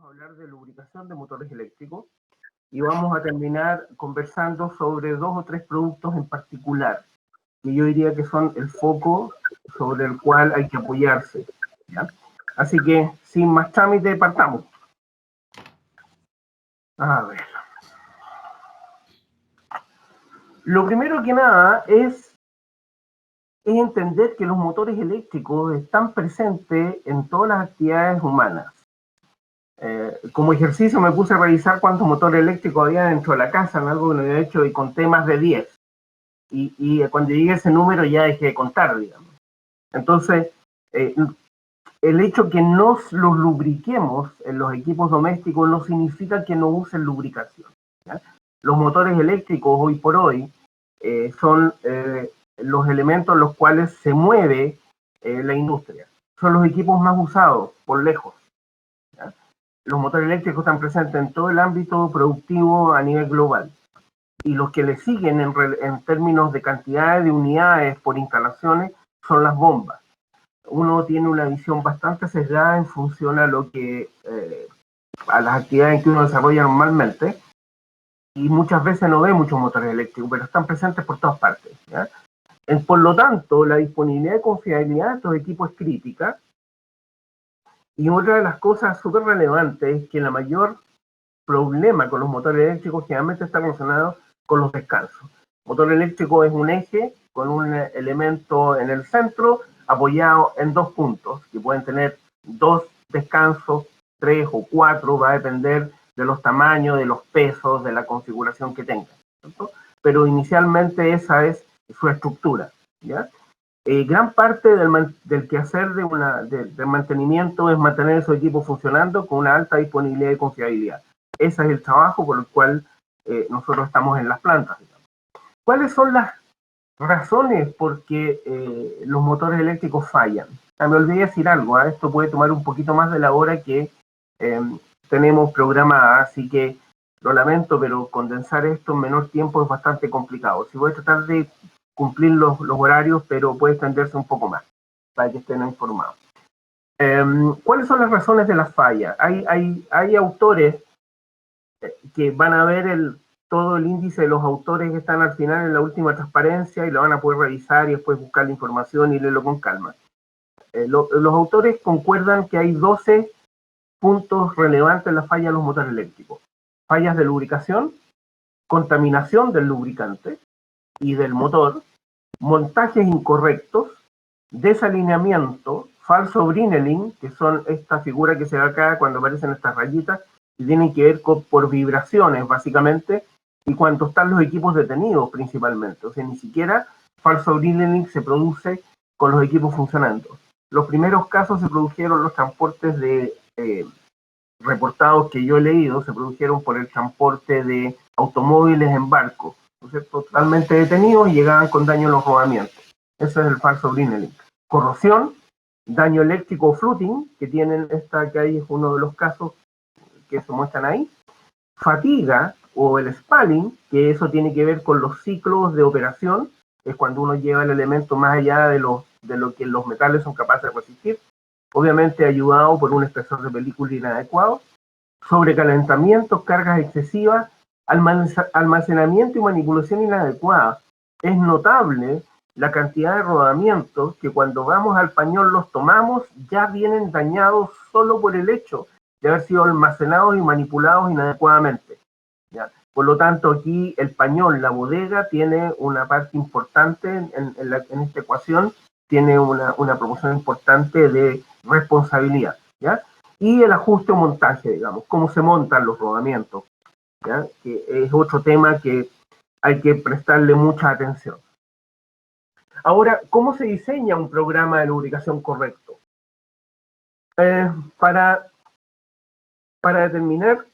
hablar de lubricación de motores eléctricos y vamos a terminar conversando sobre dos o tres productos en particular, que yo diría que son el foco sobre el cual hay que apoyarse, ¿ya? Así que, sin más trámite, partamos. A ver. Lo primero que nada es entender que los motores eléctricos están presentes en todas las actividades humanas. Como ejercicio me puse a revisar cuántos motores eléctricos había dentro de la casa, en algo que no había hecho, y conté más de 10. Y cuando llegué a ese número ya dejé de contar, digamos. Entonces, el hecho que nos los lubriquemos en los equipos domésticos no significa que no usen lubricación, ¿ya? Los motores eléctricos hoy por hoy son los elementos en los cuales se mueve la industria. Son los equipos más usados, por lejos, ¿ya? Los motores eléctricos están presentes en todo el ámbito productivo a nivel global. Y los que le siguen en términos de cantidad de unidades por instalaciones son las bombas. Uno tiene una visión bastante sesgada en función a lo que a las actividades que uno desarrolla normalmente, y muchas veces no ve muchos motores eléctricos, pero están presentes por todas partes, ¿ya? Por lo tanto, la disponibilidad y confiabilidad de estos equipos es crítica. Y otra de las cosas súper relevantes es que la mayor problema con los motores eléctricos generalmente está relacionado con los descansos. El motor eléctrico es un eje con un elemento en el centro apoyado en dos puntos, que pueden tener dos descansos, 3 o 4, va a depender de los tamaños, de los pesos, de la configuración que tenga, ¿cierto? Pero inicialmente esa es su estructura, ¿ya? Gran parte del quehacer del mantenimiento es mantener esos equipos funcionando con una alta disponibilidad y confiabilidad. Ese es el trabajo por el cual nosotros estamos en las plantas, digamos. ¿Cuáles son las razones por qué los motores eléctricos fallan? Me olvidé decir algo, ¿eh? Esto puede tomar un poquito más de la hora que tenemos programada, así que lo lamento, pero condensar esto en menor tiempo es bastante complicado. Si voy a tratar de cumplir los horarios, pero puede extenderse un poco más, para que estén informados. ¿Cuáles son las razones de las fallas? Hay autores que van a ver todo el índice de los autores que están al final en la última transparencia y lo van a poder revisar y después buscar la información y leerlo con calma. Los autores concuerdan que hay 12 puntos relevantes en la falla de los motores eléctricos. Fallas de lubricación, contaminación del lubricante y del motor, montajes incorrectos, desalineamiento, falso brinelling, que son esta figura que se ve acá cuando aparecen estas rayitas, y tienen que ver por vibraciones, básicamente, y cuando están los equipos detenidos, principalmente. O sea, ni siquiera falso brinelling se produce con los equipos funcionando. Los primeros casos se produjeron los transportes de reportados que yo he leído, se produjeron por el transporte de automóviles en barco, ¿no es cierto? Totalmente detenidos y llegaban con daño en los rodamientos. Ese es el falso brinelling. Corrosión, daño eléctrico o flooding, que tienen esta que hay, es uno de los casos que se muestran ahí. Fatiga o el spalling, que eso tiene que ver con los ciclos de operación, es cuando uno lleva el elemento más allá de lo que los metales son capaces de resistir, obviamente ayudado por un espesor de película inadecuado. Sobrecalentamiento, cargas excesivas, almacenamiento y manipulación inadecuada. Es notable la cantidad de rodamientos que cuando vamos al pañol los tomamos ya vienen dañados solo por el hecho de haber sido almacenados y manipulados inadecuadamente, ¿ya? Por lo tanto, aquí el pañol, la bodega, tiene una parte importante en esta ecuación, tiene una proporción importante de responsabilidad, ¿ya? Y el ajuste o montaje, digamos, cómo se montan los rodamientos, ¿ya? Que es otro tema que hay que prestarle mucha atención. Ahora, ¿cómo se diseña un programa de lubricación correcto? Para determinar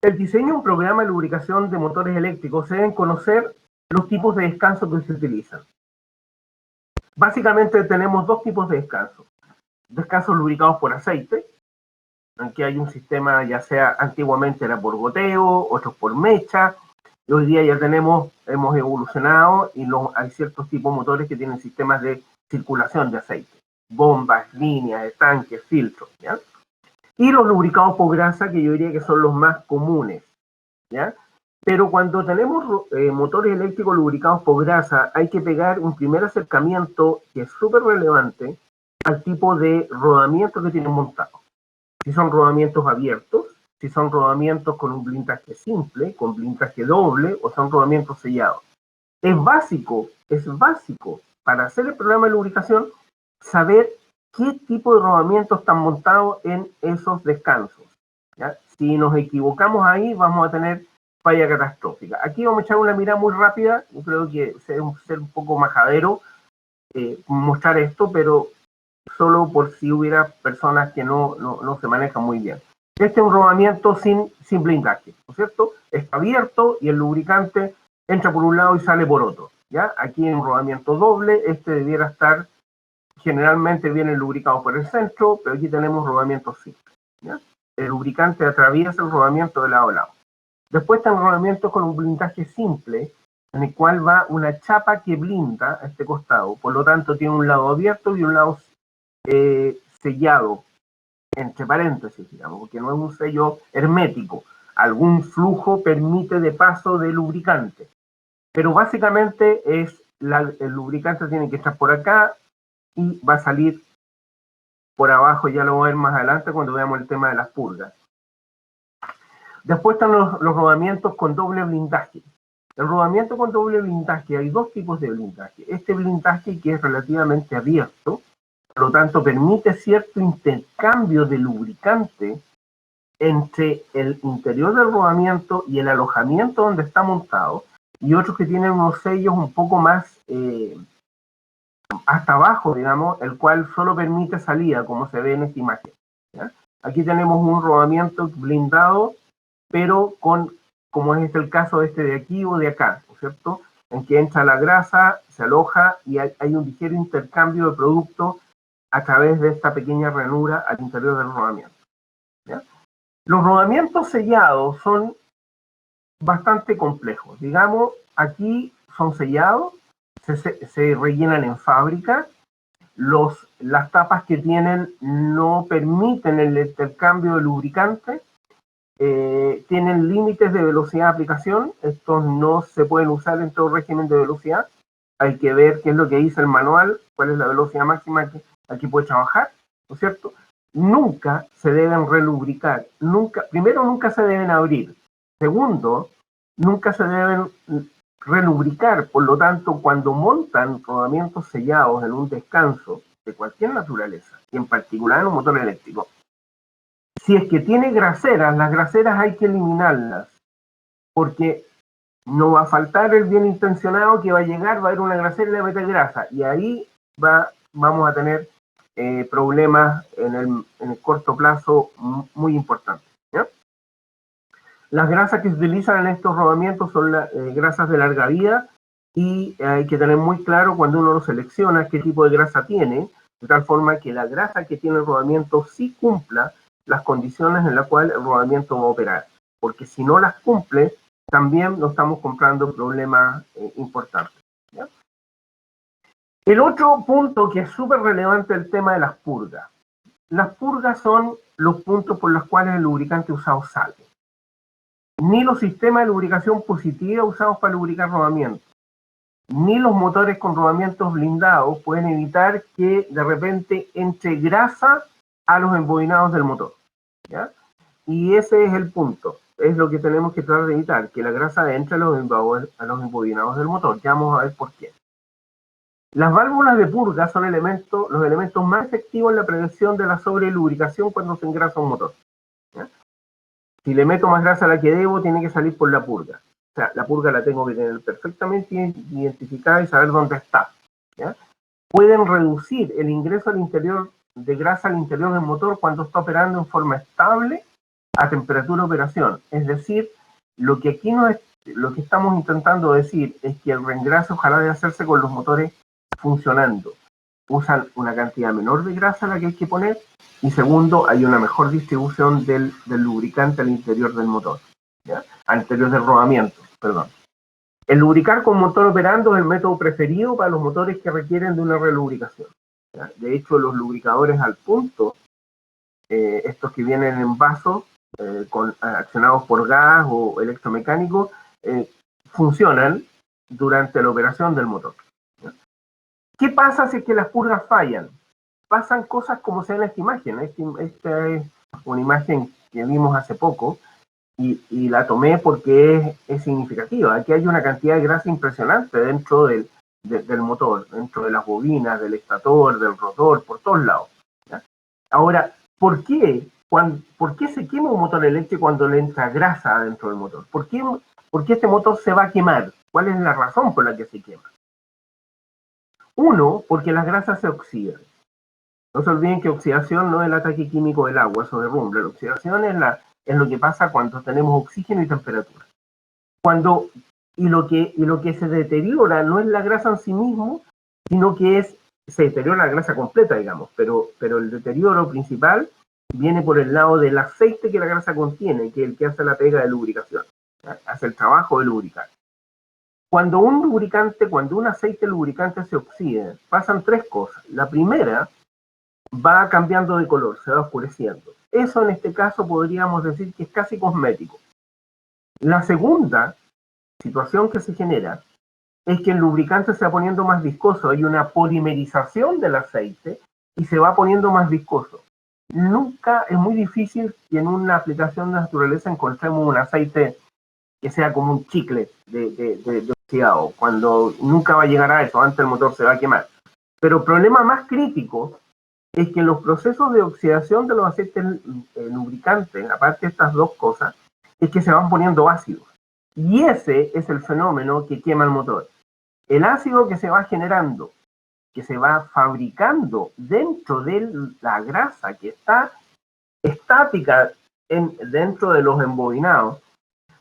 el diseño de un programa de lubricación de motores eléctricos, se deben conocer los tipos de descanso que se utilizan. Básicamente tenemos dos tipos de descanso. Descansos lubricados por aceite, en que hay un sistema, ya sea antiguamente era por goteo, otros por mecha, y hoy día ya hemos evolucionado y hay ciertos tipos de motores que tienen sistemas de circulación de aceite, bombas, líneas, tanques, filtros, ¿ya? y los lubricados por grasa, que yo diría que son los más comunes, ¿ya? Pero cuando tenemos motores eléctricos lubricados por grasa, hay que pegar un primer acercamiento que es súper relevante al tipo de rodamiento que tienen montado. Si son rodamientos abiertos, si son rodamientos con un blindaje simple, con blindaje doble, o son rodamientos sellados. Es básico para hacer el programa de lubricación saber qué tipo de rodamientos están montados en esos descansos, ¿ya? Si nos equivocamos ahí, vamos a tener falla catastrófica. Aquí vamos a echar una mirada muy rápida, yo creo que ser un poco majadero mostrar esto, pero solo por si hubiera personas que no se manejan muy bien. Este es un rodamiento sin blindaje, ¿no es cierto? Está abierto y el lubricante entra por un lado y sale por otro, ¿ya? Aquí en un rodamiento doble, este debiera estar, generalmente viene lubricado por el centro, pero aquí tenemos rodamientos simples, ¿ya? El lubricante atraviesa el rodamiento de lado a lado. Después están rodamientos con un blindaje simple, en el cual va una chapa que blinda a este costado, por lo tanto tiene un lado abierto y un lado sellado, entre paréntesis, digamos, porque no es un sello hermético. Algún flujo permite de paso de lubricante, pero básicamente es el lubricante tiene que estar por acá y va a salir por abajo, ya lo voy a ver más adelante cuando veamos el tema de las purgas. Después están los rodamientos con doble blindaje. El rodamiento con doble blindaje, hay dos tipos de blindaje. Este blindaje que es relativamente abierto, por lo tanto permite cierto intercambio de lubricante entre el interior del rodamiento y el alojamiento donde está montado, y otros que tienen unos sellos un poco más hasta abajo, digamos, el cual solo permite salida, como se ve en esta imagen, ¿ya? Aquí tenemos un rodamiento blindado, pero con, como es el caso de este de aquí o de acá, ¿no es cierto?, en que entra la grasa, se aloja y hay un ligero intercambio de producto a través de esta pequeña ranura al interior del rodamiento, ¿ya? Los rodamientos sellados son bastante complejos. Digamos, aquí son sellados, se rellenan en fábrica, las tapas que tienen no permiten el intercambio de lubricante, tienen límites de velocidad de aplicación, estos no se pueden usar en todo régimen de velocidad, hay que ver qué es lo que dice el manual, cuál es la velocidad máxima que aquí puede trabajar, ¿no es cierto? Nunca se deben relubricar, primero nunca se deben abrir, segundo, nunca se deben relubricar, por lo tanto, cuando montan rodamientos sellados en un descanso de cualquier naturaleza, y en particular en un motor eléctrico, si es que tiene graseras, las graseras hay que eliminarlas, porque no va a faltar el bien intencionado que va a llegar, va a haber una grasera y le va a meter grasa, y ahí vamos a tener problemas en el corto plazo muy importantes, ¿ya? Las grasas que se utilizan en estos rodamientos son las grasas de larga vida, y hay que tener muy claro cuando uno lo selecciona qué tipo de grasa tiene, de tal forma que la grasa que tiene el rodamiento sí cumpla las condiciones en las cuales el rodamiento va a operar, porque si no las cumple, también nos estamos comprando problemas importantes, ¿ya? El otro punto que es súper relevante es el tema de las purgas. Las purgas son los puntos por los cuales el lubricante usado sale. Ni los sistemas de lubricación positiva usados para lubricar rodamientos, ni los motores con rodamientos blindados pueden evitar que de repente entre grasa a los embobinados del motor, ¿ya? Y ese es el punto, es lo que tenemos que tratar de evitar, que la grasa entre a los embobinados del motor. Ya vamos a ver por qué. Las válvulas de purga son los elementos más efectivos en la prevención de la sobrelubricación cuando se engrasa un motor, ¿ya? Si le meto más grasa a la que debo, tiene que salir por la purga. O sea, la purga la tengo que tener perfectamente identificada y saber dónde está, ¿ya? Pueden reducir el ingreso al interior de grasa al interior del motor cuando está operando en forma estable a temperatura de operación. Es decir, lo que estamos intentando decir es que el reengrase ojalá debe hacerse con los motores funcionando. Usan una cantidad menor de grasa la que hay que poner, y segundo, hay una mejor distribución del lubricante al interior del motor, ¿ya? Al interior del rodamiento, perdón. El lubricar con motor operando es el método preferido para los motores que requieren de una relubricación, ¿ya? De hecho, los lubricadores al punto estos que vienen en vasos, accionados por gas o electromecánico, funcionan durante la operación del motor. ¿Qué pasa si es que las purgas fallan? Pasan cosas como se ve en esta imagen. Esta es una imagen que vimos hace poco y la tomé porque es significativa. Aquí hay una cantidad de grasa impresionante dentro del motor, dentro de las bobinas, del estator, del rotor, por todos lados. ¿Ya? Ahora, ¿por qué se quema un motor eléctrico cuando le entra grasa dentro del motor? ¿Por qué este motor se va a quemar? ¿Cuál es la razón por la que se quema? Uno, porque las grasas se oxidan. No se olviden que oxidación no es el ataque químico del agua, eso derrumbe. La oxidación es lo que pasa cuando tenemos oxígeno y temperatura. Y lo que se deteriora no es la grasa en sí mismo, sino que se deteriora la grasa completa, digamos, pero el deterioro principal viene por el lado del aceite que la grasa contiene, que es el que hace la pega de lubricación, ¿ya? Hace el trabajo de lubricar. Cuando un aceite lubricante se oxida, pasan tres cosas. La primera, va cambiando de color, se va oscureciendo. Eso en este caso podríamos decir que es casi cosmético. La segunda situación que se genera es que el lubricante se va poniendo más viscoso, hay una polimerización del aceite y se va poniendo más viscoso. Es muy difícil que en una aplicación de naturaleza encontremos un aceite que sea como un chicle de oxidado, cuando nunca va a llegar a eso, antes el motor se va a quemar. Pero el problema más crítico es que los procesos de oxidación de los aceites lubricantes, aparte de estas dos cosas, es que se van poniendo ácidos. Y ese es el fenómeno que quema el motor. El ácido que se va generando, que se va fabricando dentro de la grasa que está estática dentro de los embobinados,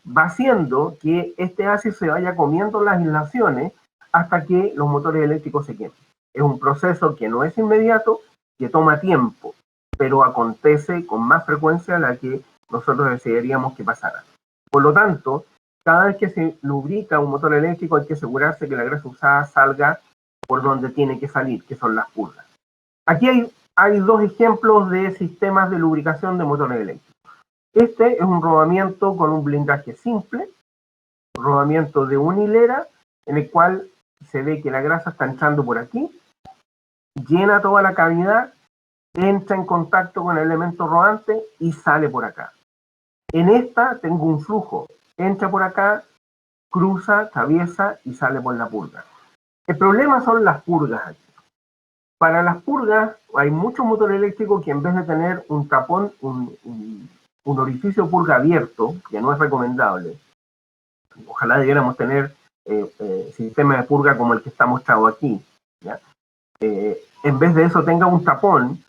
va haciendo que este ácido se vaya comiendo las aislaciones hasta que los motores eléctricos se quemen. Es un proceso que no es inmediato, que toma tiempo, pero acontece con más frecuencia de la que nosotros desearíamos que pasara. Por lo tanto, cada vez que se lubrica un motor eléctrico hay que asegurarse que la grasa usada salga por donde tiene que salir, que son las purgas. Aquí hay dos ejemplos de sistemas de lubricación de motores eléctricos. Este es un rodamiento con un blindaje simple, un rodamiento de una hilera, en el cual se ve que la grasa está entrando por aquí, llena toda la cavidad, entra en contacto con el elemento rodante y sale por acá. En esta tengo un flujo, entra por acá, cruza, atraviesa y sale por la purga. El problema son las purgas aquí. Para las purgas hay muchos motores eléctricos que en vez de tener un tapón, un orificio purga abierto, que no es recomendable, ojalá debiéramos tener sistemas de purga como el que está mostrado aquí, ¿ya? En vez de eso tenga un tapón.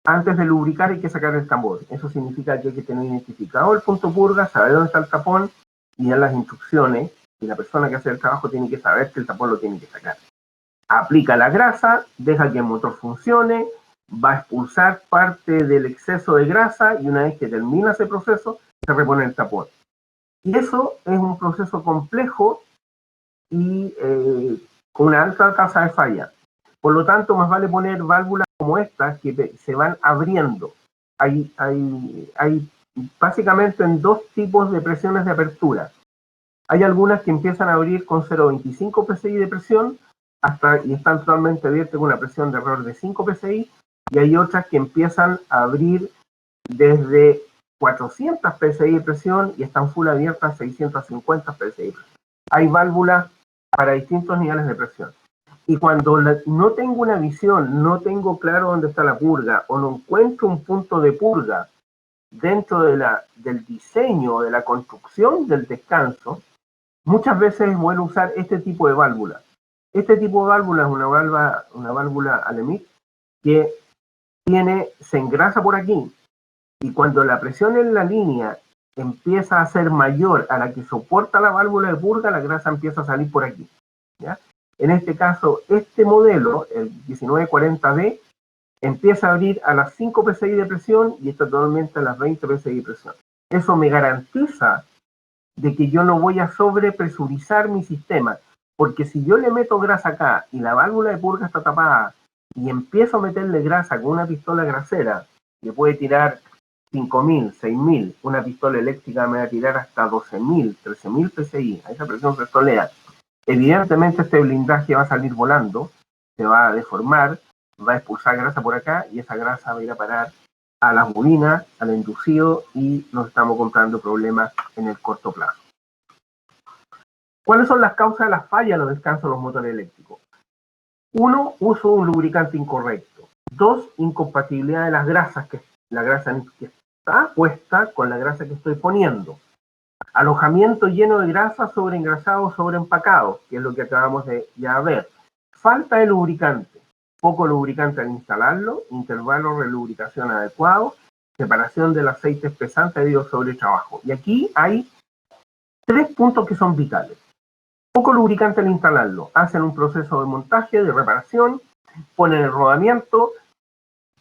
Antes de lubricar hay que sacar el tambor. Eso significa que hay que tener identificado el punto purga, saber dónde está el tapón y dar las instrucciones. Y la persona que hace el trabajo tiene que saber que el tapón lo tiene que sacar. Aplica la grasa, deja que el motor funcione, va a expulsar parte del exceso de grasa y una vez que termina ese proceso, se repone el tapón. Y eso es un proceso complejo y con una alta tasa de falla. Por lo tanto, más vale poner válvulas como estas que se van abriendo. Hay básicamente en dos tipos de presiones de apertura. Hay algunas que empiezan a abrir con 0,25 psi de presión y están totalmente abiertas con una presión de alrededor de 5 psi, y hay otras que empiezan a abrir desde 400 psi de presión y están full abiertas a 650 psi de presión. Hay válvulas para distintos niveles de presión. Y cuando no tengo una visión, no tengo claro dónde está la purga o no encuentro un punto de purga dentro del diseño, de la construcción del descanso, muchas veces es bueno usar este tipo de válvula. Este tipo de válvula es una válvula Alemit que se engrasa por aquí y cuando la presión en la línea empieza a ser mayor a la que soporta la válvula de purga, la grasa empieza a salir por aquí, ¿ya? En este caso, este modelo, el 1940D, empieza a abrir a las 5 psi de presión y está totalmente a las 20 psi de presión. Eso me garantiza de que yo no voy a sobrepresurizar mi sistema, porque si yo le meto grasa acá y la válvula de purga está tapada y empiezo a meterle grasa con una pistola grasera, que puede tirar 5.000, 6.000, una pistola eléctrica me va a tirar hasta 12.000, 13.000 PSI, a esa presión se tolera. Evidentemente este blindaje va a salir volando, se va a deformar, va a expulsar grasa por acá y esa grasa va a ir a parar a las bobinas, al inducido y nos estamos encontrando problemas en el corto plazo. ¿Cuáles son las causas de las fallas en los descansos de los motores eléctricos? 1, uso de un lubricante incorrecto. 2, incompatibilidad de las grasas, la grasa que está puesta con la grasa que estoy poniendo. Alojamiento lleno de grasa, sobreengrasado, sobreempacado, que es lo que acabamos de ya ver. Falta de lubricante, poco lubricante al instalarlo, intervalos de lubricación adecuados, separación del aceite espesante debido a sobretrabajo. Y aquí hay 3 puntos que son vitales. Poco lubricante al instalarlo, hacen un proceso de montaje, de reparación, ponen el rodamiento,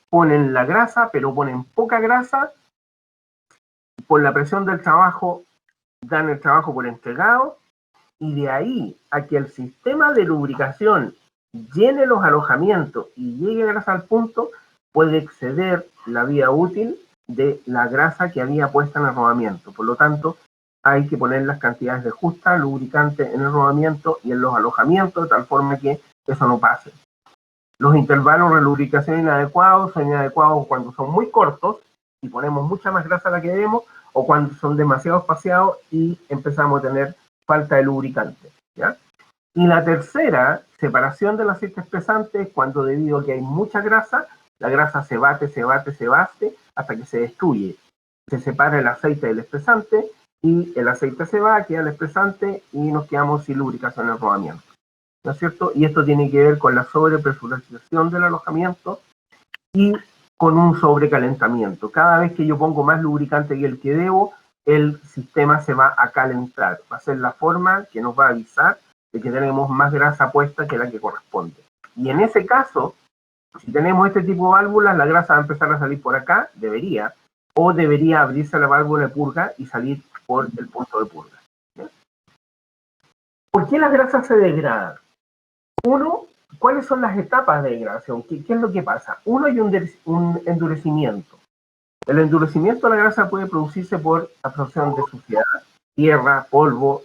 ponen la grasa, pero ponen poca grasa, por la presión del trabajo dan el trabajo por entregado, y de ahí a que el sistema de lubricación llene los alojamientos y llegue grasa al punto, puede exceder la vida útil de la grasa que había puesta en el rodamiento. Por lo tanto, hay que poner las cantidades de justa lubricante en el rodamiento y en los alojamientos, de tal forma que eso no pase. Los intervalos de lubricación inadecuados son inadecuados cuando son muy cortos y ponemos mucha más grasa de la que debemos, o cuando son demasiado espaciados y empezamos a tener falta de lubricante, ¿ya? Y la tercera, separación del aceite espesante, es cuando debido a que hay mucha grasa, la grasa se bate hasta que se destruye. Se separa el aceite del espesante y el aceite se va, queda el espesante y nos quedamos sin lubricación en el rodamiento, ¿no es cierto? Y esto tiene que ver con la sobrepresurización del alojamiento y con un sobrecalentamiento. Cada vez que yo pongo más lubricante que el que debo, el sistema se va a calentar. Va a ser la forma que nos va a avisar de que tenemos más grasa puesta que la que corresponde. Y en ese caso, si tenemos este tipo de válvulas, la grasa va a empezar a salir por acá, o debería abrirse la válvula de purga y salir por el punto de purga. ¿Sí? ¿Por qué las grasas se degradan? 1, ¿cuáles son las etapas de degradación? ¿Qué es lo que pasa? 1, hay un endurecimiento. El endurecimiento de la grasa puede producirse por absorción de suciedad, tierra, polvo.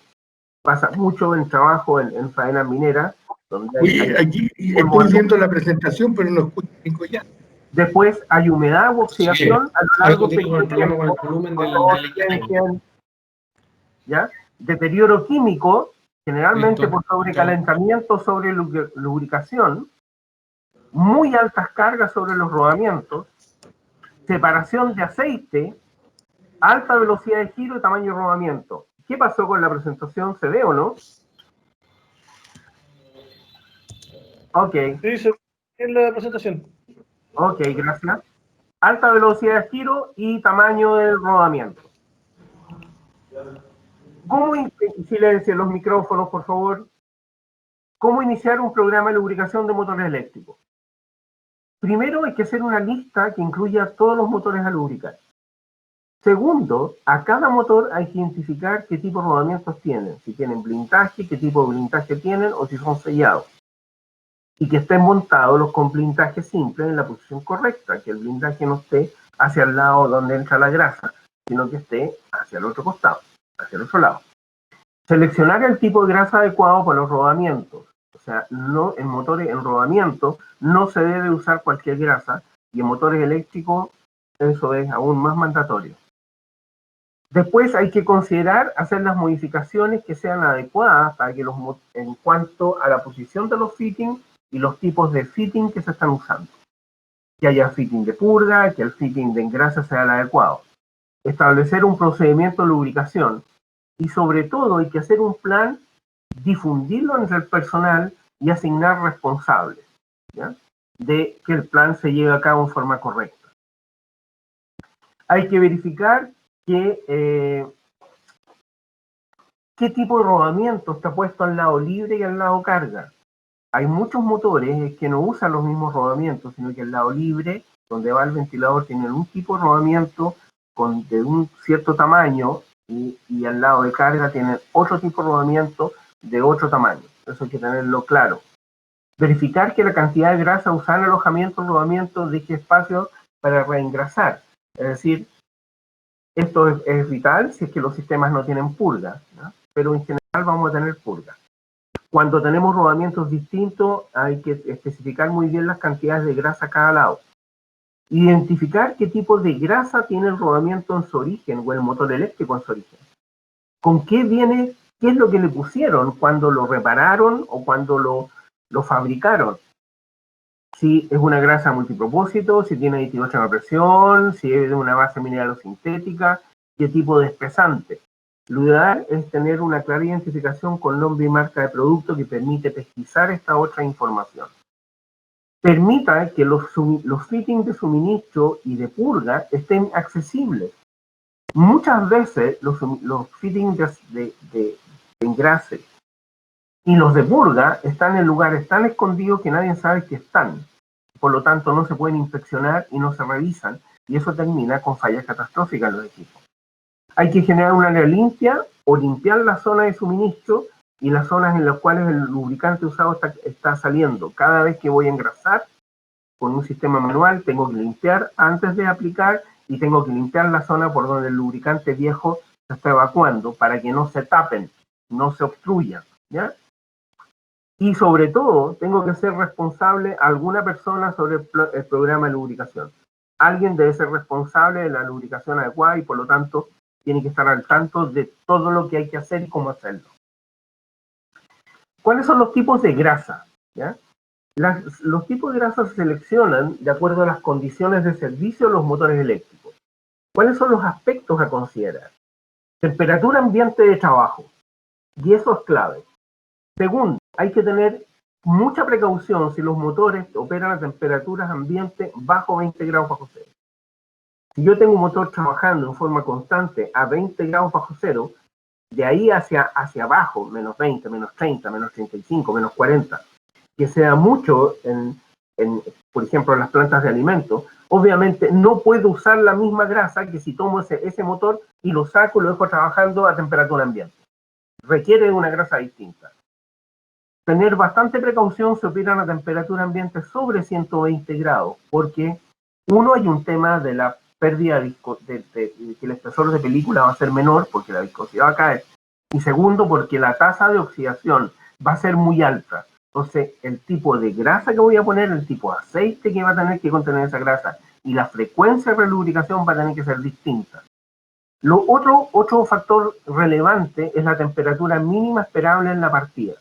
Pasa mucho en trabajo en faenas mineras. Oye, aquí estoy viendo la presentación, pero no escucho ya. Después hay humedad u oxidación Sí, a lo largo de del problema con el volumen del equipo. ¿Ya? Deterioro químico, generalmente por sobrecalentamiento, sobre lubricación, muy altas cargas sobre los rodamientos, separación de aceite, alta velocidad de giro y tamaño de rodamiento. ¿Qué pasó con la presentación? ¿Se ve o no? Ok. Sí, se ve en la presentación. Ok, gracias. Alta velocidad de giro y tamaño del rodamiento. ¿Cómo, silencien los micrófonos, por favor? ¿Cómo iniciar un programa de lubricación de motores eléctricos? Primero hay que hacer una lista que incluya todos los motores a lubricar. Segundo, a cada motor hay que identificar qué tipo de rodamientos tienen, si tienen blindaje, qué tipo de blindaje tienen o si son sellados. Y que estén montados los con blindaje simple en la posición correcta, que el blindaje no esté hacia el lado donde entra la grasa, sino que esté hacia el otro costado, hacia el otro lado. Seleccionar el tipo de grasa adecuado para los rodamientos. O sea, no, en motores en rodamiento no se debe usar cualquier grasa y en motores eléctricos eso es aún más mandatorio. Después hay que considerar hacer las modificaciones que sean adecuadas para que en cuanto a la posición de los fittings y los tipos de fitting que se están usando. Que haya fitting de purga, que el fitting de engrasa sea el adecuado. Establecer un procedimiento de lubricación y sobre todo hay que hacer un plan, difundirlo entre el personal y asignar responsables, ¿ya? De que el plan se lleve a cabo en forma correcta. Hay que verificar qué tipo de rodamiento está puesto al lado libre y al lado carga. Hay muchos motores que no usan los mismos rodamientos, sino que al lado libre, donde va el ventilador, tienen un tipo de rodamiento de un cierto tamaño y al lado de carga tienen otro tipo de rodamiento de otro tamaño. Eso hay que tenerlo claro. Verificar que la cantidad de grasa usada en el alojamiento del rodamiento deje espacio para reengrasar. Es decir, Esto es vital si es que los sistemas no tienen purga, ¿no? Pero en general vamos a tener purga. Cuando tenemos rodamientos distintos, hay que especificar muy bien las cantidades de grasa a cada lado. Identificar qué tipo de grasa tiene el rodamiento en su origen o el motor eléctrico en su origen. ¿Con qué viene? ¿Qué es lo que le pusieron cuando lo repararon o cuando lo fabricaron? Si es una grasa multipropósito, si tiene aditivos de presión, si es de una base mineral o sintética, qué tipo de espesante. Lo ideal es tener una clara identificación con nombre y marca de producto que permite pesquisar esta otra información. Permita que los fittings de suministro y de purga estén accesibles. Muchas veces los fittings de engrase y los de purga están en lugares tan escondidos que nadie sabe que están. Por lo tanto, no se pueden inspeccionar y no se revisan, y eso termina con fallas catastróficas en los equipos. Hay que generar un área limpia o limpiar la zona de suministro y las zonas en las cuales el lubricante usado está saliendo. Cada vez que voy a engrasar con un sistema manual, tengo que limpiar antes de aplicar y tengo que limpiar la zona por donde el lubricante viejo se está evacuando para que no se tapen, no se obstruyan, ¿ya? Y sobre todo, tengo que ser responsable alguna persona sobre el programa de lubricación. Alguien debe ser responsable de la lubricación adecuada y por lo tanto tiene que estar al tanto de todo lo que hay que hacer y cómo hacerlo. ¿Cuáles son los tipos de grasa? ¿Ya? Los tipos de grasa se seleccionan de acuerdo a las condiciones de servicio de los motores eléctricos. ¿Cuáles son los aspectos a considerar? Temperatura ambiente de trabajo. Y eso es clave. Segundo, hay que tener mucha precaución si los motores operan a temperaturas ambiente bajo 20 grados bajo cero. Si yo tengo un motor trabajando en forma constante a 20 grados bajo cero, de ahí hacia abajo, menos 20, menos 30, menos 35, menos 40, que sea mucho, por ejemplo, en las plantas de alimentos, obviamente no puedo usar la misma grasa que si tomo ese motor y lo saco y lo dejo trabajando a temperatura ambiente. Requiere una grasa distinta. Tener bastante precaución si operan a temperatura ambiente sobre 120 grados, porque uno, hay un tema de la pérdida de que el espesor de película va a ser menor porque la viscosidad va a caer, y segundo, porque la tasa de oxidación va a ser muy alta. Entonces, el tipo de grasa que voy a poner, el tipo de aceite que va a tener que contener esa grasa y la frecuencia de relubricación va a tener que ser distinta. Otro factor relevante es la temperatura mínima esperable en la partida.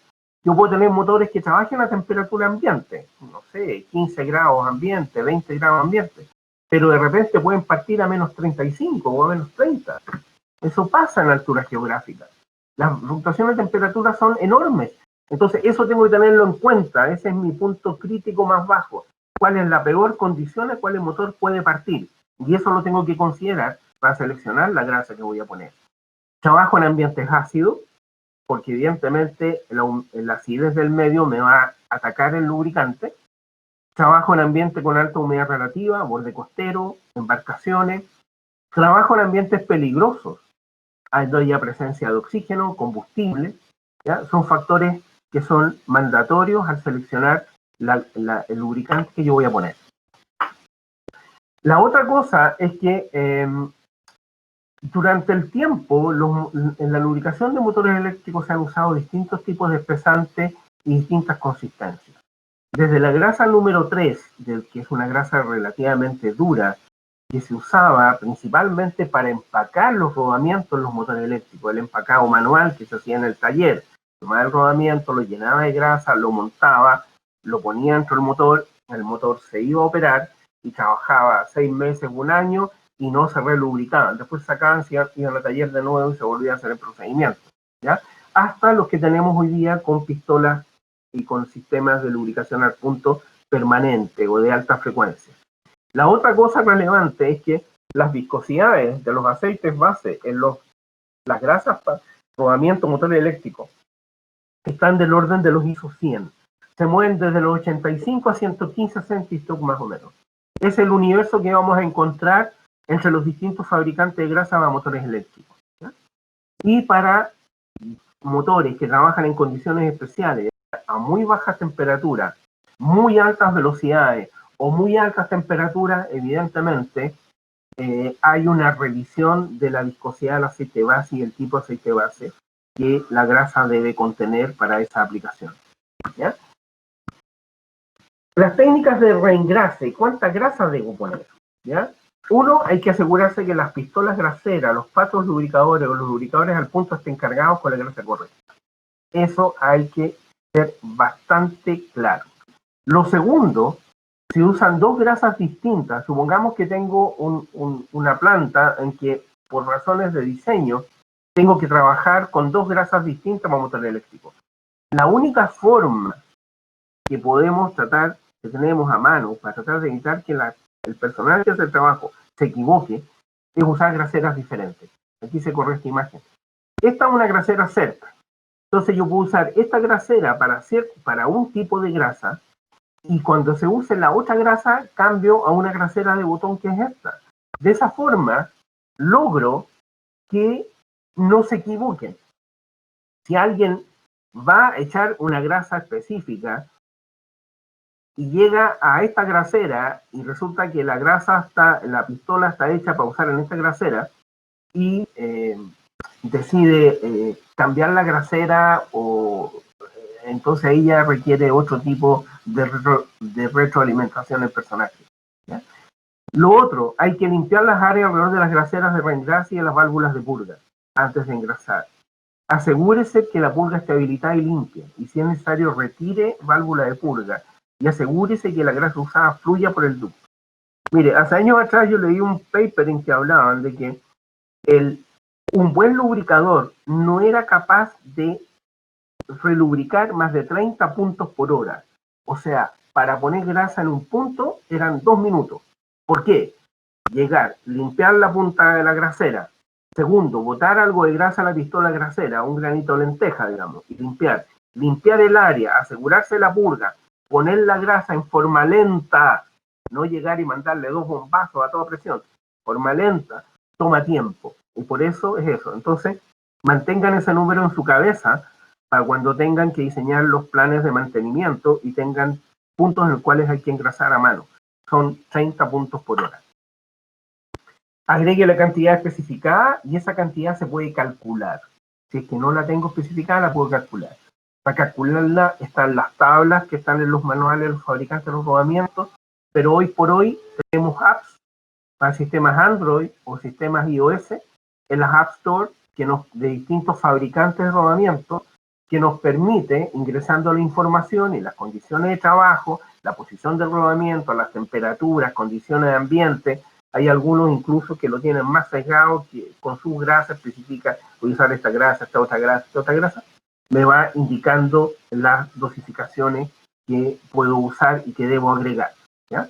Yo puedo tener motores que trabajen a temperatura ambiente, no sé, 15 grados ambiente, 20 grados ambiente, pero de repente pueden partir a menos 35 o a menos 30. Eso pasa en alturas geográficas. Las fluctuaciones de temperatura son enormes. Entonces, eso tengo que tenerlo en cuenta. Ese es mi punto crítico más bajo. ¿Cuál es la peor condición en cuál el motor puede partir? Y eso lo tengo que considerar para seleccionar la grasa que voy a poner. Trabajo en ambientes ácidos, porque evidentemente la acidez del medio me va a atacar el lubricante. Trabajo en ambiente con alta humedad relativa, borde costero, embarcaciones. Trabajo en ambientes peligrosos. Hay presencia de oxígeno, combustible. ¿Ya? Son factores que son mandatorios al seleccionar el lubricante que yo voy a poner. La otra cosa es que durante el tiempo, en la lubricación de motores eléctricos se han usado distintos tipos de espesantes y distintas consistencias. Desde la grasa número 3, que es una grasa relativamente dura, que se usaba principalmente para empacar los rodamientos en los motores eléctricos, el empacado manual que se hacía en el taller. Tomaba el rodamiento, lo llenaba de grasa, lo montaba, lo ponía dentro del motor, el motor se iba a operar y trabajaba 6 meses, un año, y no se relubricaban. Después sacaban, iban al taller de nuevo y se volvía a hacer el procedimiento, ¿ya? Hasta los que tenemos hoy día con pistolas y con sistemas de lubricación al punto permanente o de alta frecuencia. La otra cosa relevante es que las viscosidades de los aceites base en las grasas para rodamiento motor eléctrico están del orden de los ISO 100. Se mueven desde los 85 a 115 centistock más o menos. Es el universo que vamos a encontrar entre los distintos fabricantes de grasa para motores eléctricos, ¿ya? Y para motores que trabajan en condiciones especiales, a muy bajas temperaturas, muy altas velocidades o muy altas temperaturas, evidentemente, hay una revisión de la viscosidad del aceite base y el tipo de aceite base que la grasa debe contener para esa aplicación. ¿Ya? Las técnicas de reengrase, ¿cuánta grasa debo poner? ¿Ya? Uno, hay que asegurarse que las pistolas graseras, los patos lubricadores o los lubricadores al punto estén cargados con la grasa correcta. Eso hay que ser bastante claro. Lo segundo, si usan dos grasas distintas, supongamos que tengo una planta en que por razones de diseño tengo que trabajar con dos grasas distintas para motor eléctrico. La única forma que podemos tratar, que tenemos a mano para tratar de evitar que el personal que hace el trabajo se equivoque, es usar graseras diferentes. Aquí se corre esta imagen. Esta es una grasera cerca. Entonces yo puedo usar esta grasera para un tipo de grasa, y cuando se use la otra grasa, cambio a una grasera de botón que es esta. De esa forma, logro que no se equivoquen. Si alguien va a echar una grasa específica y llega a esta grasera y resulta que la pistola está hecha para usar en esta grasera y decide cambiar la grasera entonces ella requiere otro tipo de retroalimentación del personaje. ¿Ya? Lo otro, hay que limpiar las áreas alrededor de las graseras de reengrase y de las válvulas de purga antes de engrasar. Asegúrese que la purga esté habilitada y limpia, y si es necesario retire válvula de purga y asegúrese que la grasa usada fluya por el ducto. Mire, hace años atrás yo leí un paper en que hablaban de que un buen lubricador no era capaz de relubricar más de 30 puntos por hora. O sea, para poner grasa en un punto eran 2 minutos. ¿Por qué? Llegar, limpiar la punta de la grasera. Segundo, botar algo de grasa a la pistola grasera, un granito de lenteja, digamos, y limpiar. Limpiar el área, asegurarse la purga, poner la grasa en forma lenta, no llegar y mandarle 2 bombazos a toda presión. Forma lenta, toma tiempo. Y por eso es eso. Entonces, mantengan ese número en su cabeza para cuando tengan que diseñar los planes de mantenimiento y tengan puntos en los cuales hay que engrasar a mano. Son 30 puntos por hora. Agregue la cantidad especificada y esa cantidad se puede calcular. Si es que no la tengo especificada, la puedo calcular. Para calcularla están las tablas que están en los manuales de los fabricantes de los rodamientos, pero hoy por hoy tenemos apps para sistemas Android o sistemas iOS en las App Store de distintos fabricantes de rodamientos, que nos permite, ingresando la información y las condiciones de trabajo, la posición del rodamiento, las temperaturas, condiciones de ambiente. Hay algunos incluso que lo tienen más sesgado, que con su grasa especifica, voy a usar esta grasa, esta otra grasa, esta otra grasa, me va indicando las dosificaciones que puedo usar y que debo agregar. ¿Ya?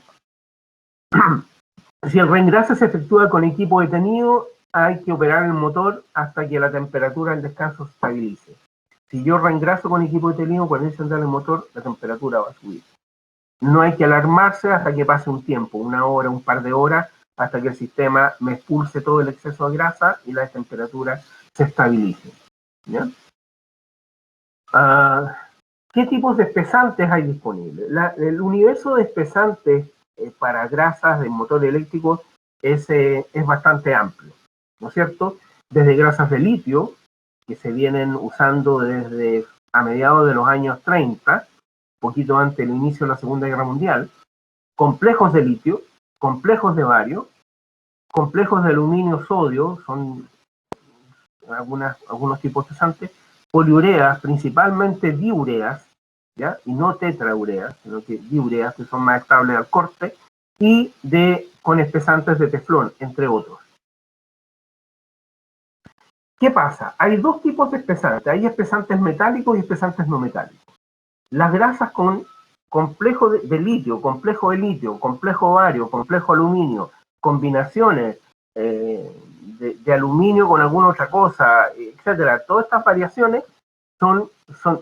Si el reengrase se efectúa con equipo detenido, hay que operar el motor hasta que la temperatura del descanso se estabilice. Si yo reengraso con equipo detenido, cuando encienda el motor, la temperatura va a subir. No hay que alarmarse hasta que pase un tiempo, 1 hora, un par de horas, hasta que el sistema me expulse todo el exceso de grasa y la temperatura se estabilice. ¿Ya? ¿Qué tipos de espesantes hay disponibles? El universo de espesantes para grasas de motor eléctrico es bastante amplio, ¿no es cierto? Desde grasas de litio, que se vienen usando desde a mediados de los años 30, poquito antes del inicio de la Segunda Guerra Mundial, complejos de litio, complejos de bario, complejos de aluminio-sodio, son algunos tipos de espesantes, poliureas, principalmente diureas, ¿ya? Y no tetraureas, sino que diureas, que son más estables al corte, y con espesantes de teflón, entre otros. ¿Qué pasa? Hay dos tipos de espesantes. Hay espesantes metálicos y espesantes no metálicos. Las grasas con complejo de litio, complejo de litio, complejo bario, complejo aluminio, combinaciones de aluminio con alguna otra cosa, etcétera. Todas estas variaciones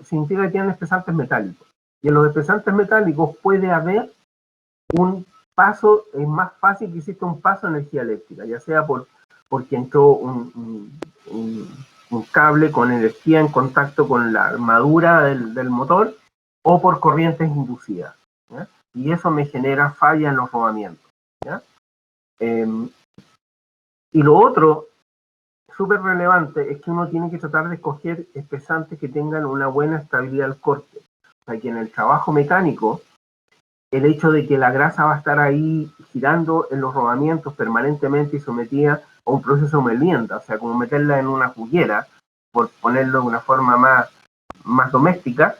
significa que tienen espesantes metálicos. Y en los espesantes metálicos puede haber un paso, es más fácil que exista un paso de energía eléctrica, ya sea porque entró un cable con energía en contacto con la armadura del motor, o por corrientes inducidas, ¿ya? Y eso me genera falla en los rodamientos, ¿ya? Y lo otro, súper relevante, es que uno tiene que tratar de escoger espesantes que tengan una buena estabilidad al corte. O sea, que en el trabajo mecánico, el hecho de que la grasa va a estar ahí girando en los rodamientos permanentemente y sometida a un proceso molienda, o sea, como meterla en una juguera, por ponerlo de una forma más doméstica,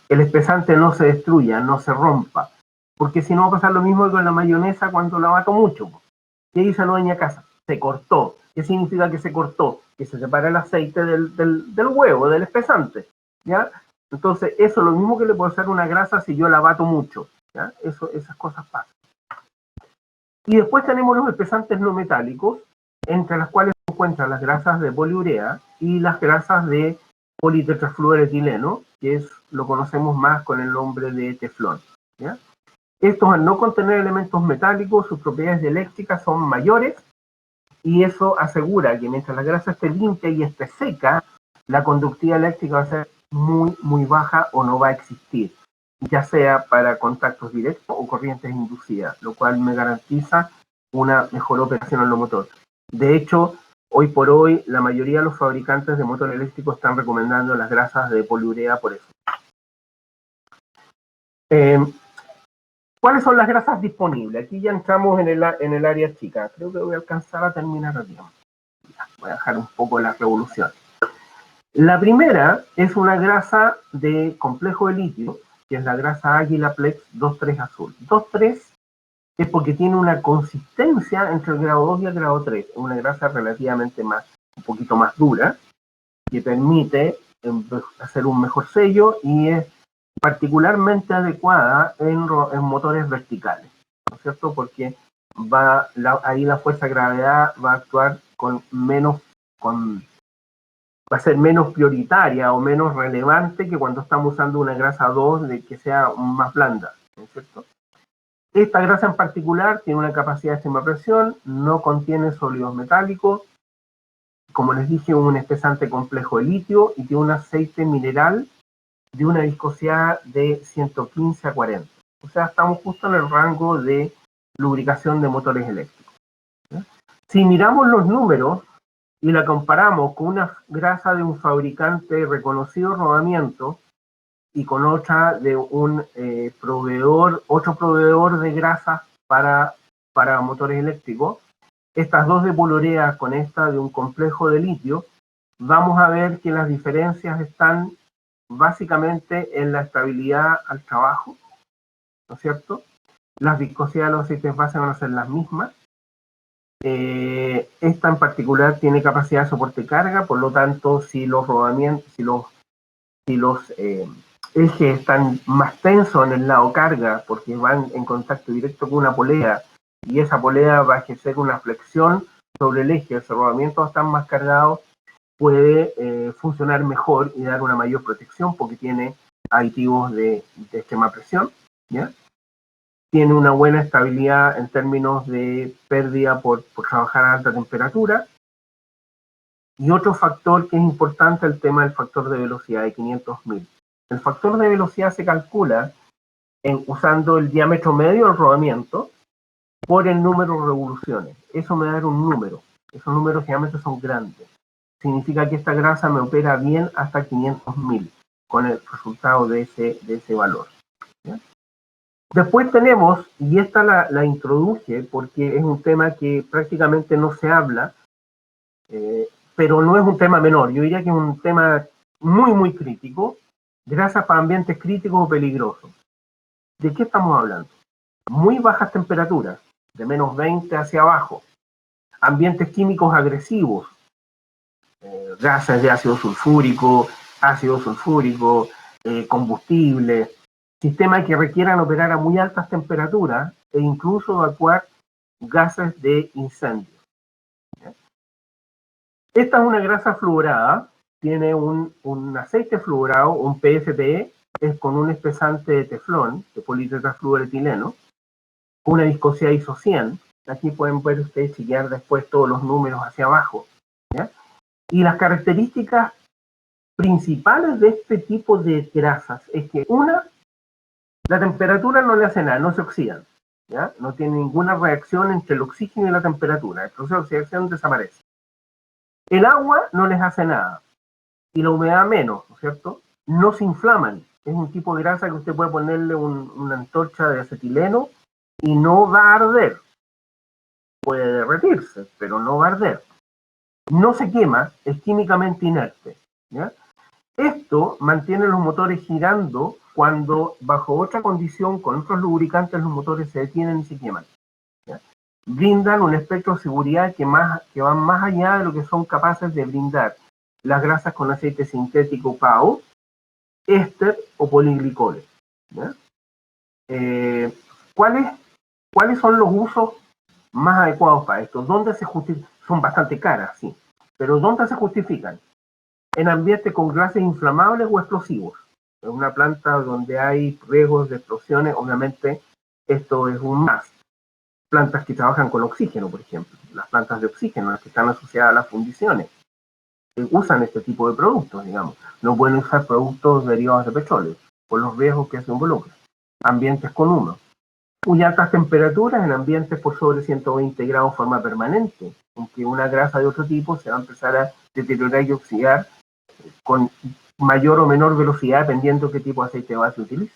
el espesante no se destruya, no se rompa. Porque si no va a pasar lo mismo que con la mayonesa cuando la bato mucho. ¿Qué dice la dueña casa? Se cortó. ¿Qué significa que se cortó? Que se separa el aceite del huevo, del espesante. ¿Ya? Entonces, eso es lo mismo que le puede hacer una grasa si yo la bato mucho. ¿Ya? Esas cosas pasan. Y después tenemos los espesantes no metálicos, entre las cuales se encuentran las grasas de poliurea y las grasas de politetrafluoretileno, que lo conocemos más con el nombre de teflón. ¿Ya? Estos, al no contener elementos metálicos, sus propiedades dieléctricas son mayores, y eso asegura que mientras la grasa esté limpia y esté seca, la conductividad eléctrica va a ser muy, muy baja o no va a existir, ya sea para contactos directos o corrientes inducidas, lo cual me garantiza una mejor operación en el motor. De hecho, hoy por hoy, la mayoría de los fabricantes de motor eléctrico están recomendando las grasas de poliurea por eso. ¿Cuáles son las grasas disponibles? Aquí ya entramos en el área chica. Creo que voy a alcanzar a terminar aquí. Voy a dejar un poco la revolución. La primera es una grasa de complejo de litio, que es la grasa Águila-Plex 2,3 azul. 2,3 es porque tiene una consistencia entre el grado 2 y el grado 3. Es una grasa relativamente un poquito más dura, que permite hacer un mejor sello y es particularmente adecuada en motores verticales, ¿no es cierto? Porque ahí la fuerza de gravedad va a actuar va a ser menos prioritaria o menos relevante que cuando estamos usando una grasa 2 de que sea más blanda, ¿no es cierto? Esta grasa en particular tiene una capacidad de extrema presión, no contiene sólidos metálicos, como les dije, un espesante complejo de litio y tiene un aceite mineral de una viscosidad de 115 a 40. O sea, estamos justo en el rango de lubricación de motores eléctricos. ¿Sí? Si miramos los números y la comparamos con una grasa de un fabricante reconocido de rodamiento y con otra de un otro proveedor de grasas para motores eléctricos, estas dos de poliurea con esta de un complejo de litio, vamos a ver que las diferencias están básicamente en la estabilidad al trabajo, ¿no es cierto? Las viscosidades de los aceites base van a ser las mismas. Esta en particular tiene capacidad de soporte de carga, por lo tanto, si los rodamientos, si los ejes están más tensos en el lado carga, porque van en contacto directo con una polea, y esa polea va a ejercer una flexión sobre el eje, los rodamientos están más cargados, puede funcionar mejor y dar una mayor protección porque tiene aditivos de extrema presión, ¿ya? Tiene una buena estabilidad en términos de pérdida por trabajar a alta temperatura. Y otro factor que es importante, el tema del factor de velocidad de 500.000. El factor de velocidad se calcula usando el diámetro medio del rodamiento por el número de revoluciones. Eso me da un número. Esos números generalmente son grandes. Significa que esta grasa me opera bien hasta 500.000 con el resultado de ese valor. ¿Ya? Después tenemos, y esta la introduje porque es un tema que prácticamente no se habla, pero no es un tema menor. Yo diría que es un tema muy, muy crítico. Grasas para ambientes críticos o peligrosos. ¿De qué estamos hablando? Muy bajas temperaturas, de menos 20 hacia abajo. Ambientes químicos agresivos. Gases de ácido sulfúrico, combustible, sistemas que requieran operar a muy altas temperaturas e incluso evacuar gases de incendio. Esta es una grasa fluorada, tiene un aceite fluorado, un PFPE, es con un espesante de teflón, de politetrafluoretileno, una viscosidad ISO 100. Aquí pueden ver ustedes chequear después todos los números hacia abajo, ¿ya? Y las características principales de este tipo de grasas es que, una, la temperatura no le hace nada, no se oxidan. ¿ya? No tiene ninguna reacción entre el oxígeno y la temperatura. El proceso de oxidación desaparece. El agua no les hace nada. Y la humedad menos, ¿no es cierto? No se inflaman. Es un tipo de grasa que usted puede ponerle una antorcha de acetileno y no va a arder. Puede derretirse, pero no va a arder. No se quema, es químicamente inerte, ¿ya? Esto mantiene los motores girando cuando, bajo otra condición, con otros lubricantes, los motores se detienen y se queman, ¿ya? Brindan un espectro de seguridad que va más allá de lo que son capaces de brindar las grasas con aceite sintético PAO, éster o poliglicoles, ¿ya? ¿Cuáles son los usos más adecuados para esto? ¿Dónde se justifican? Son bastante caras, sí, pero ¿dónde se justifican? En ambientes con gases inflamables o explosivos. En una planta donde hay riesgos de explosiones, obviamente esto es un más. Plantas que trabajan con oxígeno, por ejemplo, las plantas de oxígeno, las que están asociadas a las fundiciones, usan este tipo de productos, digamos. No pueden usar productos derivados de petróleo, por los riesgos que se involucran. Ambientes con humo. Muy altas temperaturas en ambientes por sobre 120 grados de forma permanente, en que una grasa de otro tipo se va a empezar a deteriorar y oxidar con mayor o menor velocidad dependiendo qué tipo de aceite base utilice.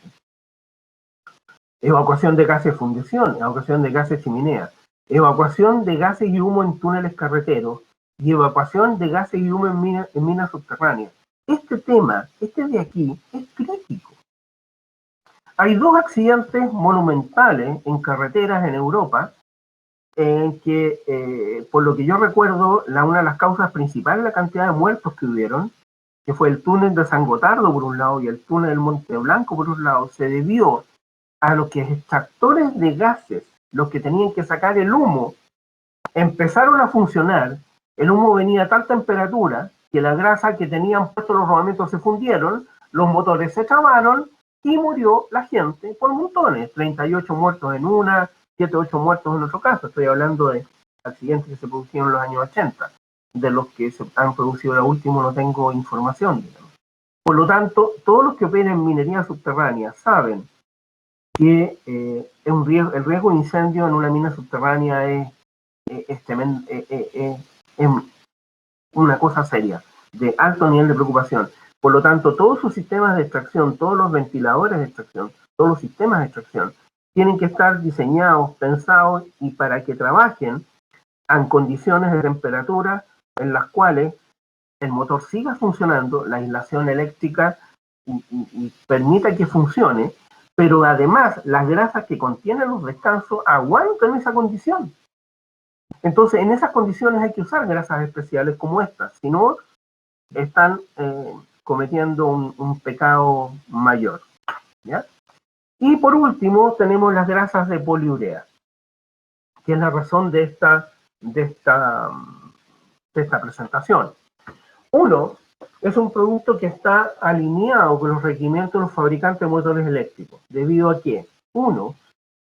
Evacuación de gases de fundición, evacuación de gases de chimenea, evacuación de gases y humo en túneles carreteros y evacuación de gases y humo en minas subterráneas. Este tema, este de aquí, es crítico. Hay dos accidentes monumentales en carreteras en Europa en que, por lo que yo recuerdo, una de las causas principales de la cantidad de muertos que hubieron, que fue el túnel de San Gotardo por un lado y el túnel del Monte Blanco por un lado, se debió a los que extractores de gases, los que tenían que sacar el humo, empezaron a funcionar. El humo venía a tal temperatura que la grasa que tenían puestos los rodamientos se fundieron, los motores se trabaron y murió la gente por montones. 38 muertos en una, 7, 8 muertos en otro caso. Estoy hablando de accidentes que se produjeron en los años 80. De los que se han producido ahora último no tengo información, digamos. Por lo tanto, todos los que operen en minería subterránea saben que el riesgo de incendio en una mina subterránea es una cosa seria, de alto nivel de preocupación. Por lo tanto, todos sus sistemas de extracción, todos los ventiladores de extracción, todos los sistemas de extracción, tienen que estar diseñados, pensados y para que trabajen en condiciones de temperatura en las cuales el motor siga funcionando, la aislación eléctrica y permita que funcione, pero además las grasas que contienen los descansos aguantan esa condición. Entonces, en esas condiciones hay que usar grasas especiales como estas, si no, están cometiendo un pecado mayor, ¿ya? Y por último, tenemos las grasas de poliurea, que es la razón de esta presentación. Uno, es un producto que está alineado con los requerimientos de los fabricantes de motores eléctricos, debido a que, uno,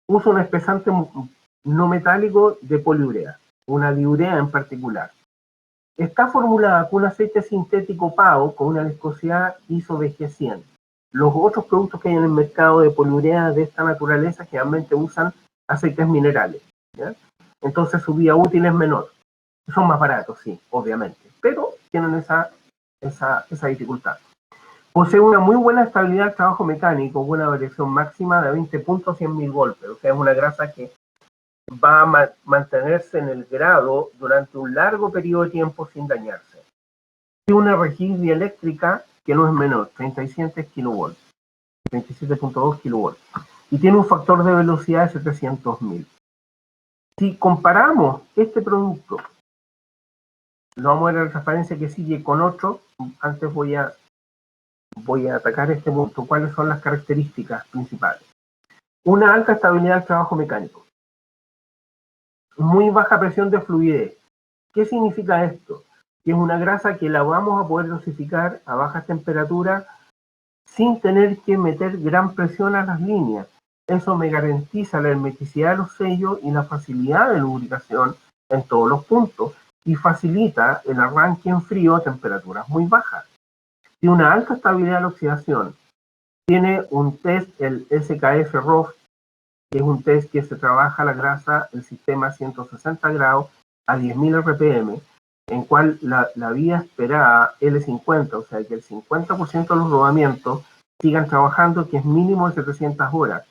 usa un espesante no metálico de poliurea, una diurea en particular. Está formulada con un aceite sintético PAO con una viscosidad ISO-BG100. Los otros productos que hay en el mercado de poliurea de esta naturaleza generalmente usan aceites minerales, ¿ya? Entonces su vía útil es menor. Son más baratos, sí, obviamente, pero tienen esa dificultad. Posee una muy buena estabilidad de trabajo mecánico, una variación máxima de 20 puntos a 100.000 golpes. O sea, es una grasa que va a mantenerse en el grado durante un largo periodo de tiempo sin dañarse. Tiene una rigidez eléctrica que no es menor, 37 kilovolts, 37.2 kilovolts. Y tiene un factor de velocidad de 700.000. Si comparamos este producto, lo vamos a ver en la transparencia que sigue con otro. Antes voy a atacar este punto. ¿Cuáles son las características principales? Una alta estabilidad del trabajo mecánico. Muy baja presión de fluidez. ¿Qué significa esto? Que es una grasa que la vamos a poder dosificar a bajas temperaturas sin tener que meter gran presión a las líneas. Eso me garantiza la hermeticidad de los sellos y la facilidad de lubricación en todos los puntos y facilita el arranque en frío a temperaturas muy bajas. Tiene una alta estabilidad de la oxidación. Tiene un test, el SKF-ROF, que es un test que se trabaja la grasa, el sistema a 160 grados a 10.000 RPM, en cual la vía esperada L50, o sea que el 50% de los rodamientos sigan trabajando, que es mínimo de 700 horas.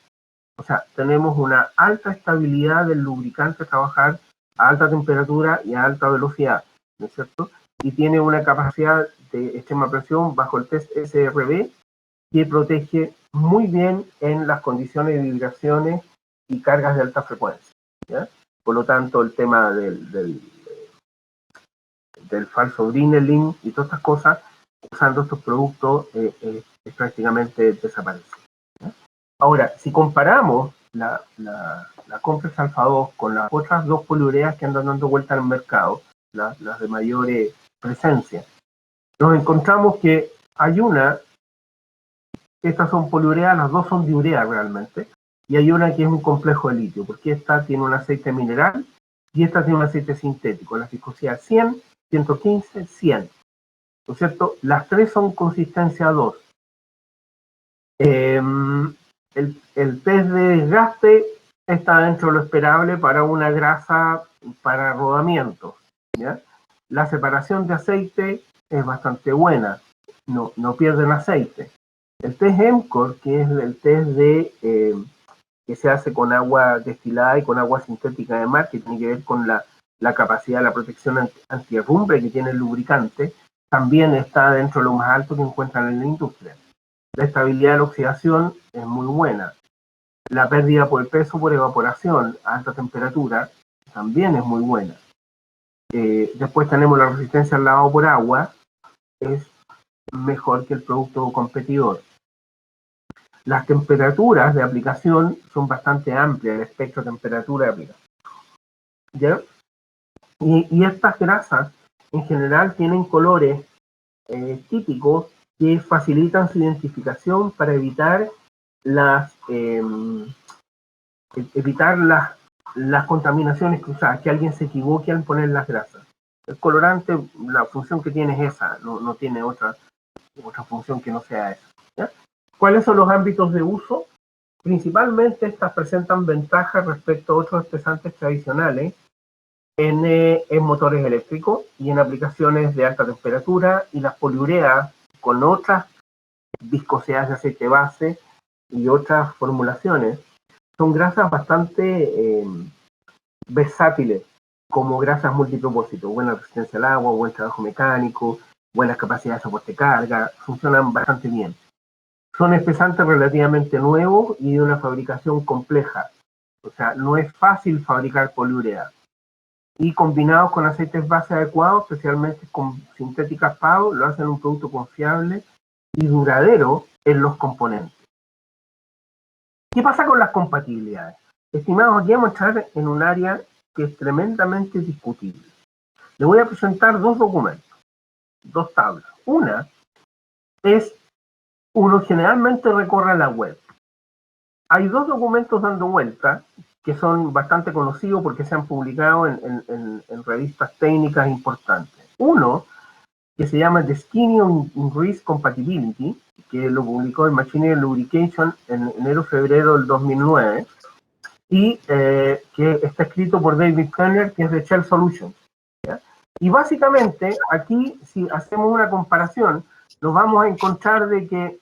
O sea, tenemos una alta estabilidad del lubricante trabajar a alta temperatura y a alta velocidad, ¿no es cierto? Y tiene una capacidad de extrema presión bajo el test SRB que protege muy bien en las condiciones de vibraciones y cargas de alta frecuencia, ¿ya? Por lo tanto, el tema del falso greeneling y todas estas cosas, usando estos productos, prácticamente desaparece, ¿ya? Ahora, si comparamos la Complex Alpha 2 con las otras dos poliureas que andan dando vuelta al mercado, las de mayor presencia, nos encontramos que hay una, estas son poliureas, las dos son diureas realmente, y hay una que es un complejo de litio, porque esta tiene un aceite mineral y esta tiene un aceite sintético, la viscosidad 100, 115, 100, ¿no es cierto? Las tres son consistencia 2. El test de desgaste está dentro de lo esperable para una grasa para rodamientos, ¿ya? La separación de aceite es bastante buena, no pierden aceite. El test MCOR, que es el test que se hace con agua destilada y con agua sintética de mar, que tiene que ver con la capacidad de la protección antirrumbre que tiene el lubricante, también está dentro de lo más alto que encuentran en la industria. La estabilidad de la oxidación es muy buena. La pérdida por peso por evaporación a alta temperatura también es muy buena. Después tenemos la resistencia al lavado por agua, es mejor que el producto competidor. Las temperaturas de aplicación son bastante amplias, el espectro de temperatura de aplicación, ¿ya? Y estas grasas en general tienen colores típicos que facilitan su identificación para evitar las contaminaciones cruzadas, que alguien se equivoque al poner las grasas. El colorante, la función que tiene es esa, no tiene otra función que no sea esa, ¿ya? ¿Cuáles son los ámbitos de uso? Principalmente estas presentan ventajas respecto a otros espesantes tradicionales en motores eléctricos y en aplicaciones de alta temperatura, y las poliureas con otras viscosidades de aceite base y otras formulaciones son grasas bastante versátiles como grasas multipropósito, buena resistencia al agua, buen trabajo mecánico, buenas capacidades de soporte carga, funcionan bastante bien. Son espesantes relativamente nuevos y de una fabricación compleja, o sea, no es fácil fabricar poliurea. Y combinados con aceites base adecuados, especialmente con sintéticas PAO, lo hacen un producto confiable y duradero en los componentes. ¿Qué pasa con las compatibilidades? Estimados, aquí vamos a entrar en un área que es tremendamente discutible. Les voy a presentar dos documentos, dos tablas. Una es, uno generalmente recorre la web. Hay dos documentos dando vuelta que son bastante conocidos porque se han publicado en revistas técnicas importantes. Uno, que se llama The Skinny on Grease Compatibility, que lo publicó el Machinery Lubrication en enero-febrero del 2009, y que está escrito por David Kenner, que es de Shell Solutions, ¿ya? Y básicamente, aquí, si hacemos una comparación, nos vamos a encontrar de que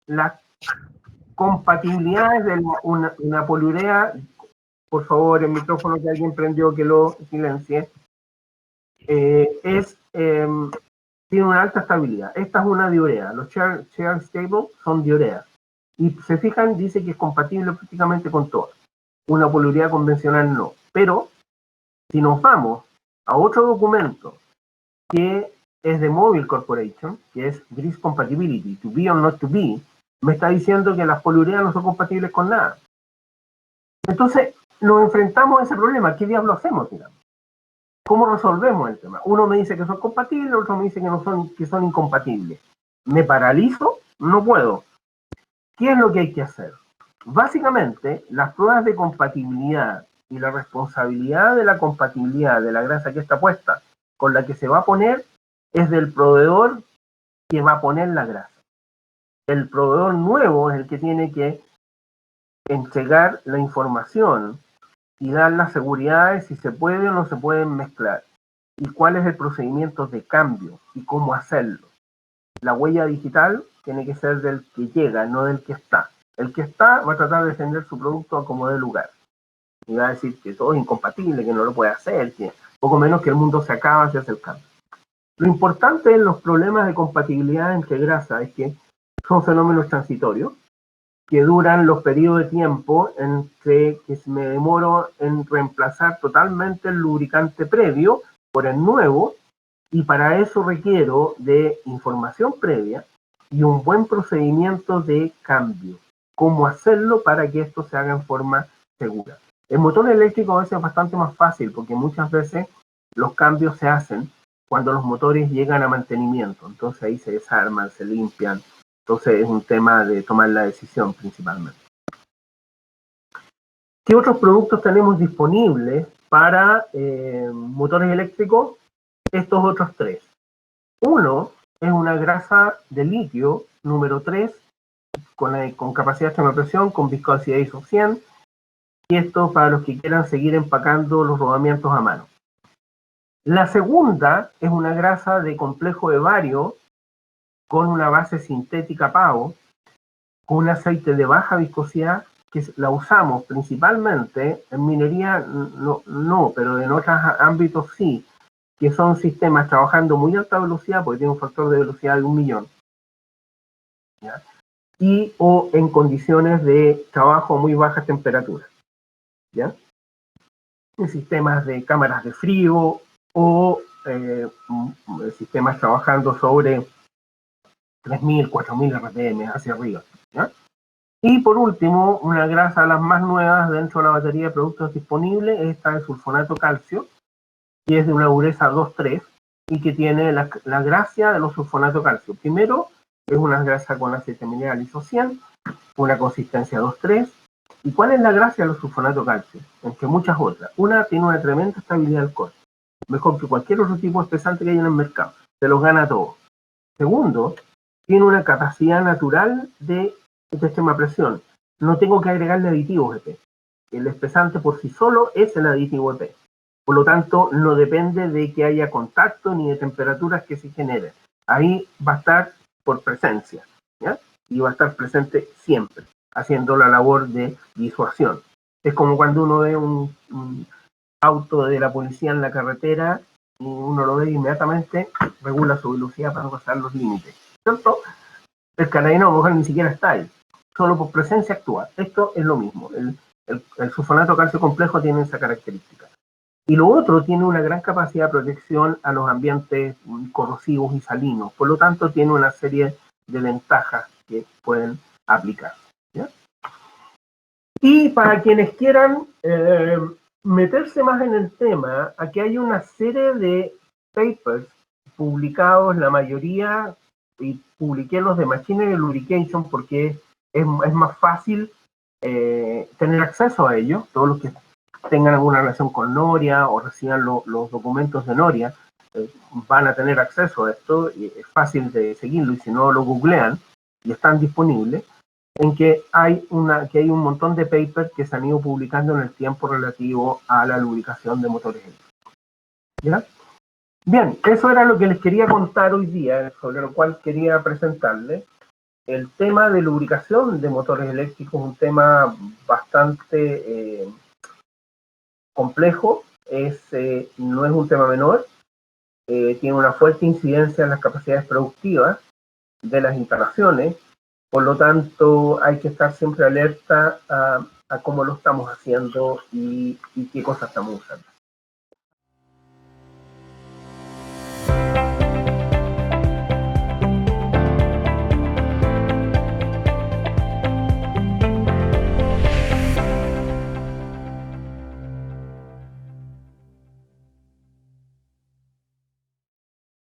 las compatibilidades de una poliurea, por favor, el micrófono que alguien prendió que lo silencie, tiene una alta estabilidad. Esta es una diurea. Los share stable son diureas. Y se fijan, dice que es compatible prácticamente con todas. Una poliurea convencional no. Pero, si nos vamos a otro documento que es de Mobile Corporation, que es Grease Compatibility, to be or not to be, me está diciendo que las poliureas no son compatibles con nada. Entonces, nos enfrentamos a ese problema. ¿Qué diablo hacemos, digamos? ¿Cómo resolvemos el tema? Uno me dice que son compatibles, otro me dice que son incompatibles. ¿Me paralizo? No puedo. ¿Qué es lo que hay que hacer? Básicamente, las pruebas de compatibilidad y la responsabilidad de la compatibilidad de la grasa que está puesta con la que se va a poner es del proveedor que va a poner la grasa. El proveedor nuevo es el que tiene que entregar la información y dar las seguridades si se puede o no se pueden mezclar, y cuál es el procedimiento de cambio y cómo hacerlo. La huella digital tiene que ser del que llega, no del que está. El que está va a tratar de defender su producto a como dé lugar. Y va a decir que todo es incompatible, que no lo puede hacer, que poco menos que el mundo se acaba si hace el cambio. Lo importante en los problemas de compatibilidad entre grasas es que son fenómenos transitorios, que duran los periodos de tiempo entre que me demoro en reemplazar totalmente el lubricante previo por el nuevo, y para eso requiero de información previa y un buen procedimiento de cambio. Cómo hacerlo para que esto se haga en forma segura. El motor eléctrico a veces es bastante más fácil porque muchas veces los cambios se hacen cuando los motores llegan a mantenimiento. Entonces ahí se desarman, se limpian. Entonces es un tema de tomar la decisión principalmente. ¿Qué otros productos tenemos disponibles para motores eléctricos? Estos otros tres. Uno es una grasa de litio número 3 con capacidad de extrema presión, con viscosidad ISO 100, y esto para los que quieran seguir empacando los rodamientos a mano. La segunda es una grasa de complejo de bario con una base sintética PAO, con un aceite de baja viscosidad, que la usamos principalmente en minería, no, pero en otros ámbitos sí, que son sistemas trabajando muy a alta velocidad, porque tiene un factor de velocidad de 1.000.000, ¿ya? Y o en condiciones de trabajo a muy bajas temperaturas, ¿ya? En sistemas de cámaras de frío o sistemas trabajando sobre 3.000, 4.000 RPM hacia arriba, ¿ya? Y por último, una grasa de las más nuevas dentro de la batería de productos disponibles, esta es sulfonato calcio, que es de una dureza 2,3 y que tiene la gracia de los sulfonato calcio. Primero, es una grasa con aceite mineral ISO 100, una consistencia 2,3. ¿Y cuál es la gracia de los sulfonato calcio? Entre muchas otras. Una, tiene una tremenda estabilidad del corte, mejor que cualquier otro tipo de espesante que hay en el mercado. Se los gana todo. Segundo, tiene una capacidad natural de extrema presión. No tengo que agregarle aditivos EP. El espesante por sí solo es el aditivo EP. Por lo tanto, no depende de que haya contacto ni de temperaturas que se generen. Ahí va a estar por presencia, ¿ya? Y va a estar presente siempre, haciendo la labor de disuasión. Es como cuando uno ve un auto de la policía en la carretera y uno lo ve inmediatamente, regula su velocidad para no pasar los límites, ¿cierto? El canadiano a lo mejor ni siquiera está ahí, solo por presencia actúa. Esto es lo mismo. El sulfonato calcio complejo tiene esa característica. Y lo otro, tiene una gran capacidad de protección a los ambientes corrosivos y salinos. Por lo tanto, tiene una serie de ventajas que pueden aplicar, ¿ya? Y para quienes quieran meterse más en el tema, aquí hay una serie de papers publicados, la mayoría, y publiqué los de Machinery Lubrication porque es más fácil tener acceso a ellos. Todos los que tengan alguna relación con Noria o reciban los documentos de Noria van a tener acceso a esto, y es fácil de seguirlo, y si no lo googlean y están disponibles, en que hay un montón de papers que se han ido publicando en el tiempo relativo a la lubricación de motores eléctricos, ¿ya? Bien, eso era lo que les quería contar hoy día, sobre lo cual quería presentarles. El tema de lubricación de motores eléctricos es un tema bastante complejo, no es un tema menor, tiene una fuerte incidencia en las capacidades productivas de las instalaciones. Por lo tanto, hay que estar siempre alerta a cómo lo estamos haciendo y qué cosas estamos usando.